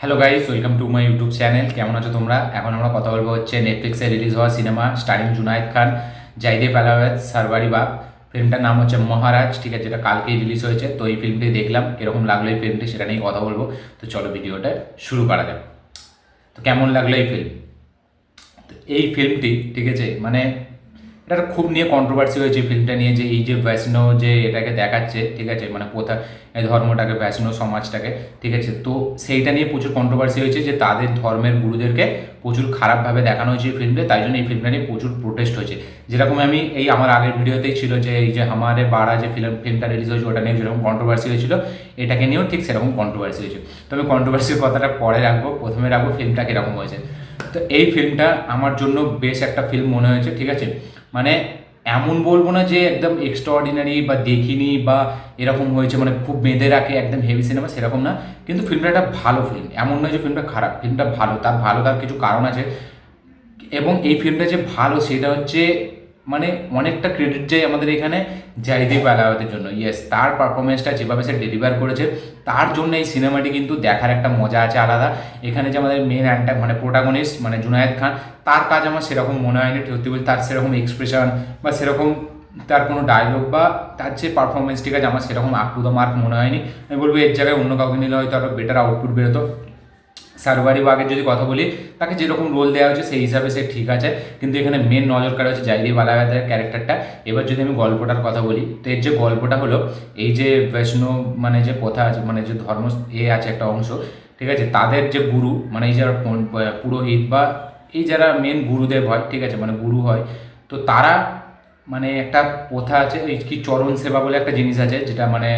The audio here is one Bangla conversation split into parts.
Hello guys, welcome to my YouTube channel. কেমন আছো তোমরা? এখন আমরা কথা বলবো হচ্ছে নেটফ্লিক্সে রিলিজ হওয়া সিনেমা স্টারিং জুনায়েদ খান, জয়দেব আলাওয়াত, সারবারি বাগ। ফিল্মটার নাম হচ্ছে মহারাজ, ঠিক আছে, যেটা কালকেই রিলিজ হয়েছে। তো এই ফিল্মটি দেখলাম, কীরকম লাগলো এই ফিল্মটি সেটা নিয়ে কথা বলবো। তো চলো ভিডিওটা শুরু করা যাক। তো কেমন লাগলো এই ফিল্ম? তো এই ফিল্মটি, ঠিক আছে, মানে এটা খুব নিয়ে কন্ট্রোভার্সি হয়েছে ফিল্মটা নিয়ে, যে এই যে বৈষ্ণব যে এটাকে দেখাচ্ছে, ঠিক আছে, মানে কোথা এই ধর্মটাকে, বৈষ্ণব সমাজটাকে, ঠিক আছে, তো সেইটা নিয়ে প্রচুর কন্ট্রোভার্সি হয়েছে যে তাদের ধর্মের গুরুদেরকে প্রচুর খারাপভাবে দেখানো হয়েছে এই ফিল্মে। তাই জন্য এই ফিল্মটা নিয়ে প্রচুর প্রোটেস্ট হয়েছে। যেরকম আমি এই আমার আগের ভিডিওতেই ছিল যে এই যে হামারে বাড়া যে ফিল্মটা রিলিজ হয়েছে, ওটা নিয়ে যেরকম কন্ট্রোভার্সি হয়েছিল, এটাকে নিয়েও ঠিক সেরকম কন্ট্রোভার্সি হয়েছে। তো আমি কন্ট্রোভার্সির কথাটা পরে রাখবো, প্রথমে রাখবো ফিল্মটা কীরকম হয়েছে। তো এই ফিল্মটা আমার জন্য বেশ একটা ফিল্ম মনে হয়েছে, ঠিক আছে। মানে এমন বলবো না যে একদম এক্সট্রাঅর্ডিনারি বা দেখিনি বা এরকম হয়েছে, মানে খুব বেঁধে রাখে একদম হেভি সিনেমা, সেরকম না। কিন্তু ফিল্মটা একটা ভালো ফিল্ম, এমন নয় যে ফিল্মটা খারাপ। ফিল্মটা ভালো, তার কিছু কারণ আছে। এবং এই ফিল্মটা যে ভালো সেটা হচ্ছে মানে অনেকটা ক্রেডিট যায় আমাদের এখানে জয়দীপ আলাওয়াতের জন্য। ইয়েস, তার পারফরমেন্সটা যেভাবে সে ডেলিভার করেছে, তার জন্য এই সিনেমাটি কিন্তু দেখার একটা মজা আছে আলাদা। এখানে যে আমাদের মেন অ্যান্টার মানে প্রোটাগনিস্ট মানে জুনায়েদ খান, তার কাজ আমার সেরকম মনে হয়নি সত্যি বলতে। তার সেরকম এক্সপ্রেশন বা সেরকম তার কোনো ডায়লগ বা তার যে পারফরমেন্স, ঠিক আছে, আমার সেরকম আপ টু দ্য মার্ক মনে হয়নি। আমি বলবো এর জায়গায় অন্য কাউকে নিলে হয়তো আরও বেটার আউটপুট বেরোতো। সারোয়ারি বাগের যদি কথা বলি, তাকে যেরকম রোল দেওয়া হয়েছে সেই হিসাবে সে ঠিক আছে, কিন্তু এখানে মেন নজর কাড়া হচ্ছে জয়দীপ আলাওয়াতের ক্যারেক্টারটা। এবার যদি আমি গল্পটার কথা বলি, তো এর যে গল্পটা হলো, এই যে বৈষ্ণব মানে যে কথা আছে, মানে যে ধর্ম আছে একটা অংশ, ঠিক আছে, তাদের যে গুরু মানে এই যারা পুরোহিত বা এই যারা মেন গুরুদেব হয়, ঠিক আছে, মানে গুরু হয়, তো তারা মানে একটা প্রথা আছে, ওই কি চরণ সেবা বলে একটা জিনিস আছে, যেটা মানে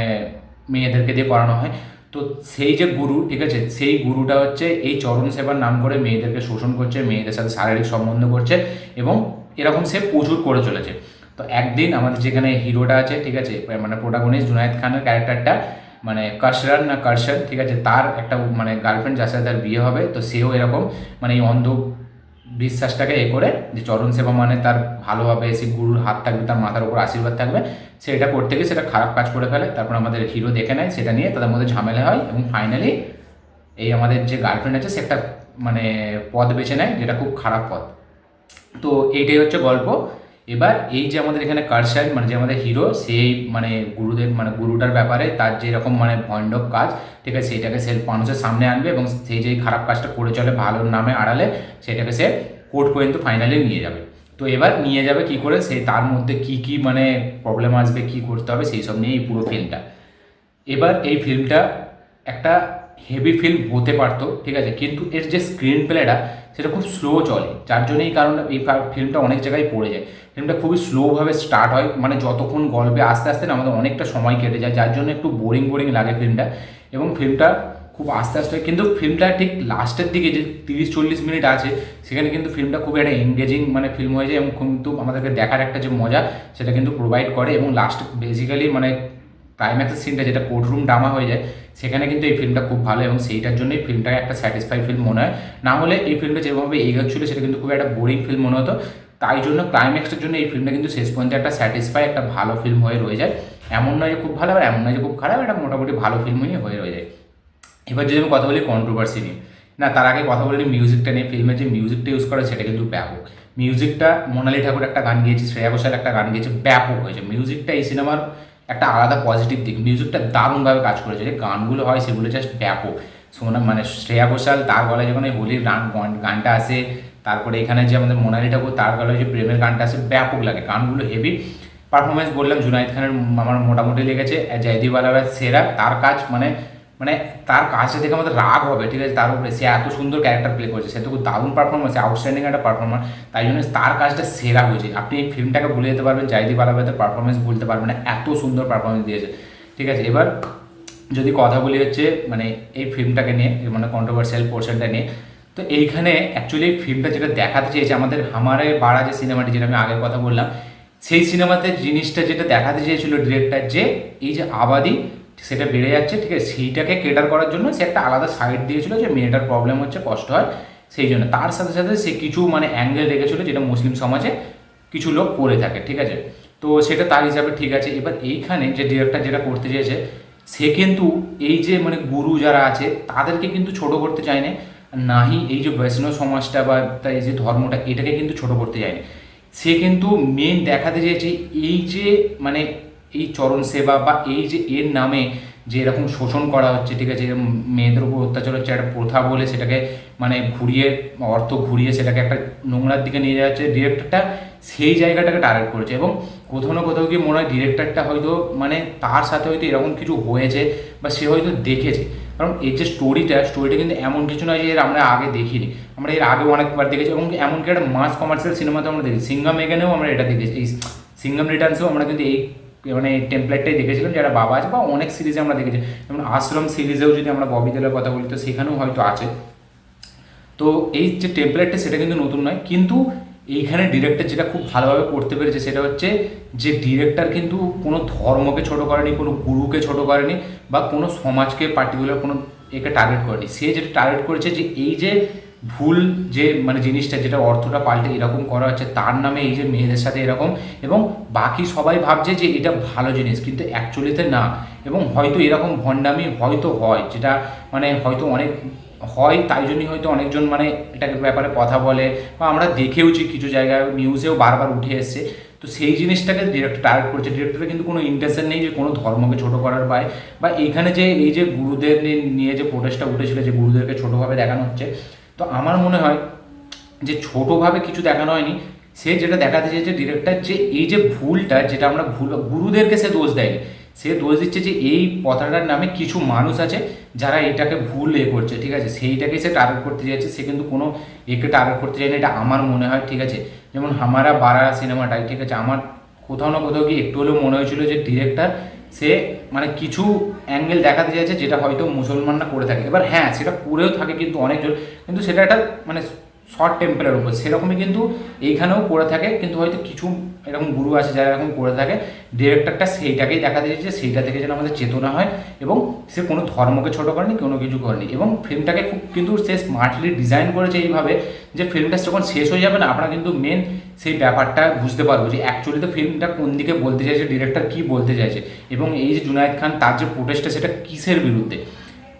মেয়েদেরকে দিয়ে করানো হয়। তো সেই যে গুরু, ঠিক আছে, সেই গুরুটা হচ্ছে এই চরণ সেবার নাম করে মেয়েদেরকে শোষণ করছে, মেয়েদের সাথে শারীরিক সম্বন্ধ করছে, এবং এরকম সে প্রচুর করে চলেছে। তো একদিন আমাদের যেখানে হিরোটা আছে, ঠিক আছে, মানে প্রোটাগনিস্ট জুনায়েদ খানের ক্যারেক্টারটা, মানে কাশরান না কারশন, ঠিক আছে, তার একটা মানে গার্লফ্রেন্ড যার সাথে তার বিয়ে হবে। তো সেও এরকম মানে এই অন্ধ বিশ্বাসটাকে করে যে চরণ সেবা মানে তার ভালোভাবে এসে গুরুর হাত থাকবে, তার মাথার উপর আশীর্বাদ থাকবে, সে এটা করতে গিয়ে সেটা খারাপ কাজ করে ফেলে। তারপর আমাদের হিরো দেখে নেয়, সেটা নিয়ে তাদের মধ্যে ঝামেলা হয়, এবং ফাইনালি এই আমাদের যে গার্লফ্রেন্ড আছে সে একটা মানে পথ বেছে নেয়, যেটা খুব খারাপ পথ। তো এইটাই হচ্ছে গল্প। এবার এই যে আমাদের এখানে কারশান মানে যে আমাদের হিরো, সেই মানে গুরুদেব মানে গুরুটার ব্যাপারে তার যেরকম মানে ভণ্ডব কাজ, ঠিক আছে, সেইটাকে সে মানুষের সামনে আনবে, এবং সেই যে খারাপ কাজটা করে চলে ভালোর নামে আড়ালে, সেটাকে সে কোর্ট পর্যন্ত ফাইনালি নিয়ে যাবে। তো এবার নিয়ে যাবে কি করে, সে তার মধ্যে কি কি মানে প্রবলেম আসবে, কি করতে হবে, সেই সব নিয়ে এই পুরো ফিল্মটা। এবার এই ফিল্মটা একটা হেভি ফিল্ম হতে পারতো, ঠিক আছে, কিন্তু এর যে স্ক্রিন প্লেটা সেটা খুব স্লো চলে, যার জন্য এই কারণে এই ফিল্মটা অনেক জায়গায় পড়ে যায়। ফিল্মটা খুবই স্লোভাবে স্টার্ট হয়, মানে যতক্ষণ গল্পে আস্তে আস্তে না আমাদের অনেকটা সময় কেটে যায়, যার জন্য একটু বোরিং বোরিং লাগে ফিল্মটা। এবং ফিল্মটা খুব আস্তে আস্তে, কিন্তু ফিল্মটা ঠিক লাস্টের দিকে যে 30-40 মিনিট আছে, সেখানে কিন্তু ফিল্মটা খুব একটা এঙ্গেজিং মানে ফিল্ম হয়ে যায়, এবং কিন্তু আমাদেরকে দেখার একটা যে মজা সেটা কিন্তু প্রোভাইড করে। এবং লাস্ট বেসিক্যালি মানে ক্লাইম্যাক্সের সিনটা যেটা কোর্টরুম ড্রামা হয়ে যায়, সেখানে কিন্তু এই ফিল্মটা খুব ভালো, এবং সেইটার জন্যই ফিল্মটাকে একটা স্যাটিসফাই ফিল্ম মনে হয়। না হলে এই ফিল্মটা যেভাবে এগোচ্ছিলো সেটা কিন্তু খুব একটা বোরিং ফিল্ম মনে হতো। তাই জন্য ক্লাইম্যাক্সের জন্য এই ফিল্মটা কিন্তু শেষ পর্যন্ত একটা স্যাটিসফাই একটা ভালো ফিল্ম হয়ে রয়ে যায়। এমন নয় যে খুব ভালো, আর এমন নয় যে খুব খারাপ, এটা মোটামুটি ভালো ফিল্মই হয়ে রয়ে যায়। এবার যদি আমি কথা বলি কন্ট্রোভার্সি নিয়ে, না তার আগে কথা বলি মিউজিকটা নিয়ে। ফিল্মে যে মিউজিকটা ইউজ করা সেটা কিন্তু ব্যাপক। মিউজিকটা মোনালি ঠাকুর একটা গান গিয়েছে, শ্রেয়া ঘোষাল একটা গান গিয়েছে, ব্যাপক হয়েছে মিউজিকটা। এই সিনেমার একটা আলাদা পজিটিভ দিক, মিউজিকটা দারুণভাবে কাজ করেছে। যে গানগুলো হয় সেগুলো জাস্ট ব্যাপক। শোনা মানে শ্রেয়া ঘোষাল তার গলায় যখন এই হোলির গানটা আসে, তারপরে এখানে যে আমাদের মোনালি ঠাকুর তার গলায় যে প্রেমের গানটা আসে, ব্যাপক লাগে, গানগুলো হেভি। পারফরমেন্স বললাম জুনায়েদ খানের আমার মোটামুটি লেগেছে। জয়দীপ আলাওয়াত সেরা, তার কাজ মানে মানে তার কাজটা দেখে আমাদের রাগ হবে, ঠিক আছে, তার উপরে সে এত সুন্দর ক্যারেক্টার প্লে করেছে, সে তো খুব দারুণ পারফরমেন্স, আউটস্ট্যান্ডিং একটা পারফরমেন্স। তাই জন্য তার কাজটা সেরা হয়েছে। আপনি এই ফিল্মটাকে ভুলে যেতে পারবেন, জয়দীপ আলাওয়াতের পারফরমেন্স ভুলতে পারবেন না, এত সুন্দর পারফরমেন্স দিয়েছে, ঠিক আছে। এবার যদি কথা বলি হচ্ছে মানে এই ফিল্মটাকে নিয়ে, মানে কন্ট্রোভার্সিয়াল পোর্শনটা নিয়ে, তো এইখানে অ্যাকচুয়ালি ফিল্মটা যেটা দেখাতে চেয়েছে আমাদের হামারে বাড়া যে সিনেমাটি, যেটা আমি আগের কথা বললাম, সেই সিনেমাতে জিনিসটা যেটা দেখাতে চেয়েছিল ডিরেক্টর, যে এই যে আবাদি সেটা বেড়ে যাচ্ছে, ঠিক আছে, সেইটাকে কেটার করার জন্য সে একটা আলাদা সাইড দিয়েছিল, যে মেয়েটার প্রবলেম হচ্ছে, কষ্ট হয়, সেই জন্য তার সাথে সাথে সে কিছু মানে অ্যাঙ্গেল রেখেছিল যেটা মুসলিম সমাজে কিছু লোক করে থাকে, ঠিক আছে। তো সেটা তার হিসাবে ঠিক আছে। এবার এইখানে যে ডিরেক্টর যেটা করতে চেয়েছে, সে কিন্তু এই যে মানে গুরু যারা আছে তাদেরকে কিন্তু ছোট করতে চায় না, নাহি এই যে বৈষ্ণব সমাজটা বা তার এই যে ধর্মটা এটাকে কিন্তু ছোট করতে চায়নি। সে কিন্তু মেন দেখাতে চেয়েছে এই যে মানে এই চরণ সেবা বা এই যে এর নামে যে এরকম শোষণ করা হচ্ছে, ঠিক আছে, মেয়েদের উপর অত্যাচার হচ্ছে একটা প্রথা বলে সেটাকে মানে ঘুরিয়ে অর্থ ঘুরিয়ে সেটাকে একটা নোংরার দিকে নিয়ে যাচ্ছে ডিরেক্টরটা, সেই জায়গাটাকে টার্গেট করেছে। এবং কোথাও না কোথাও গিয়ে মনে হয় ডিরেক্টরটা হয়তো মানে তার সাথে হয়তো এরকম কিছু হয়েছে বা সে হয়তো দেখেছে। কারণ এই যে স্টোরিটা কিন্তু এমন কিছু নয় যে এর আমরা আগে দেখিনি, আমরা এর আগে অনেকবার দেখেছি এবং এমনকি একটা মাস কমার্শিয়াল সিনেমাতে আমরা দেখেছি, সিঙ্গাম এখানেও আমরা এটা দেখেছি, এই সিঙ্গাম রিটার্নসেও আমরা কিন্তু এই মানে টেমপ্লেটটাই দেখেছিলাম যারা বাবা আছে, বা অনেক সিরিজে আমরা দেখেছি, যেমন আশ্রম সিরিজেও যদি আমরা ববি দেওয়ালের কথা বলি তো সেখানেও হয়তো আছে। তো এই যে টেমপ্লেটটা সেটা কিন্তু নতুন নয়, কিন্তু এইখানে ডিরেক্টর যেটা খুব ভালোভাবে করতে পেরেছে সেটা হচ্ছে যে ডিরেক্টর কিন্তু কোনো ধর্মকে ছোট করেনি, কোনো গুরুকে ছোট করেনি, বা কোনো সমাজকে পার্টিকুলার কোনো একে টার্গেট করেনি। সে যেটা টার্গেট করেছে যে এই যে ভুল যে মানে জিনিসটা যেটা অর্থটা পাল্টে এরকম করা হচ্ছে তার নামে, এই যে মেয়েদের সাথে এরকম, এবং বাকি সবাই ভাবছে যে এটা ভালো জিনিস কিন্তু অ্যাকচুয়ালিতে না। এবং হয়তো এরকম ভণ্ডামি হয়তো হয়, যেটা মানে হয়তো অনেক হয়, তাই জন্যই হয়তো অনেকজন মানে এটাকে ব্যাপারে কথা বলে, বা আমরা দেখেওছি কিছু জায়গায় নিউজেও বারবার উঠে এসছে। তো সেই জিনিসটাকে ডিরেক্টর টার্গেট করছে। ডিরেক্টরের কিন্তু কোনো ইন্টেনশন নেই যে কোনো ধর্মকে ছোটো করার বা এইখানে যে এই যে গুরুদের নিয়ে যে প্রোটেস্টটা উঠেছিল যে গুরুদেরকে ছোটোভাবে দেখানো হচ্ছে, তো আমার মনে হয় যে ছোটোভাবে কিছু দেখানো হয়নি। সে যেটা দেখাতে চেয়েছে ডিরেক্টর যে এই যে ভুলটা যেটা আমরা ভুল, গুরুদেরকে সে দোষ দেয়নি, সে দোষ দিচ্ছে যে এই কথাটার নামে কিছু মানুষ আছে যারা এটাকে ভুল করছে, ঠিক আছে, সেইটাকেই সে টার্গেট করতে চাইছে। সে কিন্তু কোনো একে টার্গেট করতে চায় না, এটা আমার মনে হয়, ঠিক আছে। যেমন হামারা বারা সিনেমাটাই, ঠিক আছে, আমার কোথাও না কোথাও কি একটু হলেও মনে হয়েছিল যে ডিরেক্টর সে মানে কিছু অ্যাঙ্গেল দেখাতে চাইছে যেটা হয়তো মুসলমানরা করে থাকে। এবার হ্যাঁ সেটা করেও থাকে কিন্তু অনেকজন, কিন্তু সেটা একটা মানে শর্ট টেম্পারের উপর, সেরকমই কিন্তু এইখানেও করে থাকে, কিন্তু হয়তো কিছু এরকম গুরু আছে যারা এরকম করে থাকে। ডিরেক্টরটা সেইটাকেই দেখাতে চেয়েছে, সেইটা থেকে যেন আমাদের চেতনা হয়, এবং সে কোনো ধর্মকে ছোটো করেনি, কোনো কিছু করেনি, এবং ফিল্মটাকে খুব কিন্তু সে স্মার্টলি ডিজাইন করেছে এইভাবে যে ফিল্মটা যখন শেষ হয়ে যাবে না আপনারা কিন্তু মেন সেই ব্যাপারটা বুঝতে পারবো যে অ্যাকচুয়ালি তো ফিল্মটা কোন দিকে বলতে চাইছে, ডিরেক্টর কী বলতে চাইছে, এবং এই যে জুনায়েদ খান তার যে প্রোটেস্টটা সেটা কিসের বিরুদ্ধে।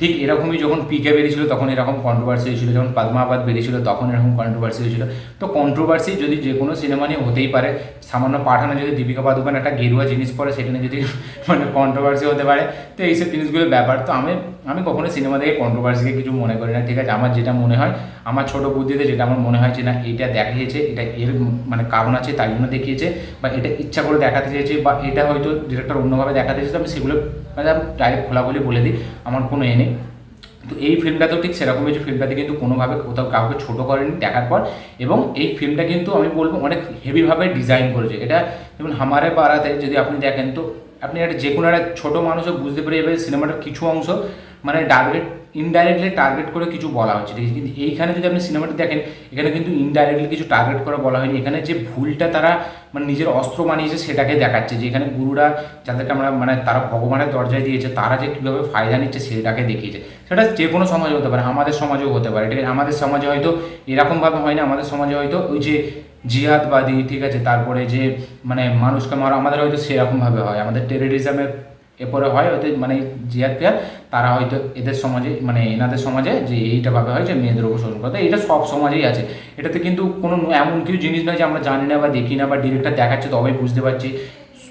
ঠিক এরকমই যখন পিকে বেরিয়েছিল তখন এরকম কন্ট্রোভার্সি হয়েছিল, যখন পদ্মাবাদ বেরিয়েছিল তখন এরকম কন্ট্রোভার্সি হয়েছিল। তো কন্ট্রোভার্সি যদি যে কোনো সিনেমা নিয়ে হতেই পারে, সামান্য পাঠানো যদি দীপিকা পাদুকোন একটা গেরুয়া জিনিস পরে সেখানে যদি মানে কন্ট্রোভার্সি হতে পারে, তো এইসব জিনিসগুলোর ব্যাপার। তো আমি কখনো সিনেমা দেখে কন্ট্রোভার্সিকে কিছু মনে করি না, ঠিক আছে। আমার যেটা মনে হয়, আমার ছোটো বুদ্ধিতে যেটা আমার মনে হয় যে না এইটা দেখিয়েছে, এটা এর মানে কারণ আছে তাই জন্য দেখিয়েছে, বা এটা ইচ্ছা করে দেখাতে চেয়েছে, বা এটা হয়তো ডিরেক্টর অন্যভাবে দেখাতে চেয়েছে, আমি সেগুলো মানে ডাইরেক্ট খোলাখুলি বলে দিই, আমার কোনো এ নেই। তো এই ফিল্মটাতেও ঠিক সেরকম হয়েছে, ফিল্মটাতে কিন্তু কোনোভাবে কোথাও কাউকে ছোটো করেনি দেখার পর, এবং এই ফিল্মটা কিন্তু আমি বলবো অনেক হেভিভাবে ডিজাইন করেছে। এটা যেমন হামারে বারাতে যদি আপনি দেখেন তো আপনি একটা যে কোনো একটা ছোটো মানুষও বুঝতে পেরে যাবে সিনেমাটার কিছু অংশ মানে ইনডাইরেক্টলি টার্গেট করে কিছু বলা হচ্ছে, ঠিক আছে। কিন্তু এইখানে যদি আপনি সিনেমাটা দেখেন এখানে কিন্তু ইনডাইরেক্টলি কিছু টার্গেট করে বলা হয়নি, এখানে যে ভুলটা তারা মানে নিজের অস্ত্র বানিয়েছে সেটাকে দেখাচ্ছে, যে এখানে গুরুরা যাদেরকে আমরা মানে তারা ভগবানের দরজায় দিয়েছে তারা যে কীভাবে ফায়দা নিচ্ছে সেটাকে দেখিয়েছে। সেটা যে কোনো সমাজে হতে পারে, আমাদের সমাজেও হতে পারে, ঠিক আছে। আমাদের সমাজে হয়তো এরকমভাবে হয় না, আমাদের সমাজে হয়তো ওই যে জিহাদবাদী, ঠিক আছে, তারপরে যে মানে মানুষকে মারা আমাদের হয়তো সেরকমভাবে হয়, আমাদের টেররিজমের এরপরে হয় হয়তো মানে জিহাদ ফিয়াদ, তারা হয়তো এদের সমাজে মানে এনাদের সমাজে যে এইটাভাবে হয় যে মেয়েদের উপর শোষণ করতে, এটা সব সমাজেই আছে। এটাতে কিন্তু কোনো এমন কিছু জিনিস নয় যে আমরা জানি না বা দেখি না বা ডিরেক্টর দেখাচ্ছে তবেই বুঝতে পারছি।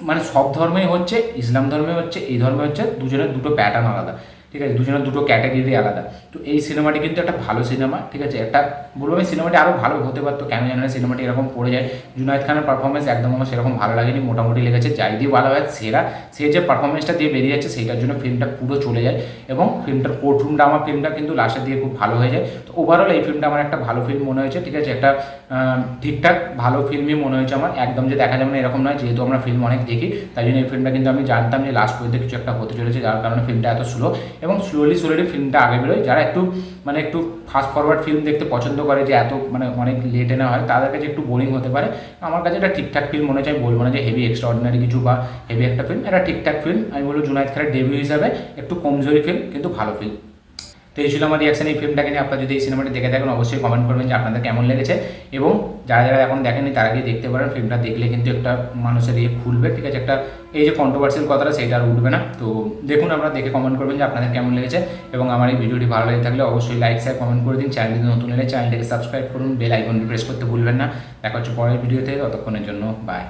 মানে সব ধর্মেই হচ্ছে, ইসলাম ধর্মে হচ্ছে, এই ধর্মে হচ্ছে, দুজনের দুটো প্যাটার্ন আলাদা, ঠিক আছে, দুজনের দুটো ক্যাটাগরি আলাদা। তো এই সিনেমাটি কিন্তু একটা ভালো সিনেমা, ঠিক আছে। একটা বলবো আমি সিনেমাটি আরও ভালো হতে পারতো, কেন জানি না সিনেমাটি এরকম পড়ে যায়। জুনায়েদ খানের পারফরমেন্স একদম আমার সেরকম ভালো লাগেনি, মোটামুটি লেগেছে। জাইদি বালাওয়াত সেরা, সে যে পারফরমেন্সটা দিয়ে বেরিয়ে যাচ্ছে সেইটার জন্য ফিল্মটা পুরো চলে যায়, এবং ফিল্মটার কোর্টরুম ড্রামা ফিল্মটা কিন্তু লাস্টের দিকে খুব ভালো হয়ে যায়। তো ওভারঅল এই ফিল্মটা আমার একটা ভালো ফিল্ম মনে হয়েছে, ঠিক আছে, একটা ঠিকঠাক ভালো ফিল্মই মনে হয়েছে আমার। একদম যে দেখা যাবে না এরকম নয়, যেহেতু আমরা ফিল্ম অনেক দেখি তাই জন্য এই ফিল্মটা কিন্তু আমি জানতাম যে লাস্ট পর্যন্ত কিছু একটা হতে চলেছে, যার কারণে ফিল্মটা এত স্লো, এবং স্লোলি ফিল্মটা আগে বেরোয়। যারা একটু মানে একটু ফাস্ট ফরওয়ার্ড ফিল্ম দেখতে পছন্দ করে, যে এত মানে অনেক লেটে না হয়, তাদের কাছে একটু বোরিং হতে পারে। আমার কাছে এটা ঠিকঠাক ফিল্ম মনে হচ্ছে, আমি বলবো না যে হেভি এক্সট্রাঅর্ডিনারি কিছু বা হেভি একটা ফিল্ম, এটা ঠিকঠাক ফিল্ম। আমি বলবো জুনায়েদ খানের ডেবিউ হিসাবে একটু কমজোরি ফিল্ম কিন্তু ভালো ফিল্ম। তো এই ছিল আমার রিয়াকশন এই ফিল্মটাকে নিয়ে। আপনারা যদি এই সিনেমাটি দেখে থাকেন অবশ্যই কমেন্ট করবেন যে আপনাদের কেমন লেগেছে, এবং যারা যারা এখন দেখেনি তারা গিয়ে দেখতে পারেন। ফিল্মটা দেখলে কিন্তু একটা মানুষের খুলবে, ঠিক আছে, একটা এই যে কন্ট্রোভার্সিয়াল কথাটা সেটা আর উঠবে না। তো দেখুন, আপনারা দেখে কমেন্ট করবেন যে আপনাদের কেমন লেগেছে, এবং আমার এই ভিডিওটি ভালো লেগে থাকলে অবশ্যই লাইক শেয়ার কমেন্ট করে দিন। চ্যানেলটি নতুন হলে চ্যানেলটিকে সাবস্ক্রাইব করুন, বেল আইকনটি প্রেস করতে ভুলবেন না। দেখা হচ্ছে পরের ভিডিওতে, ততক্ষণের জন্য বাই।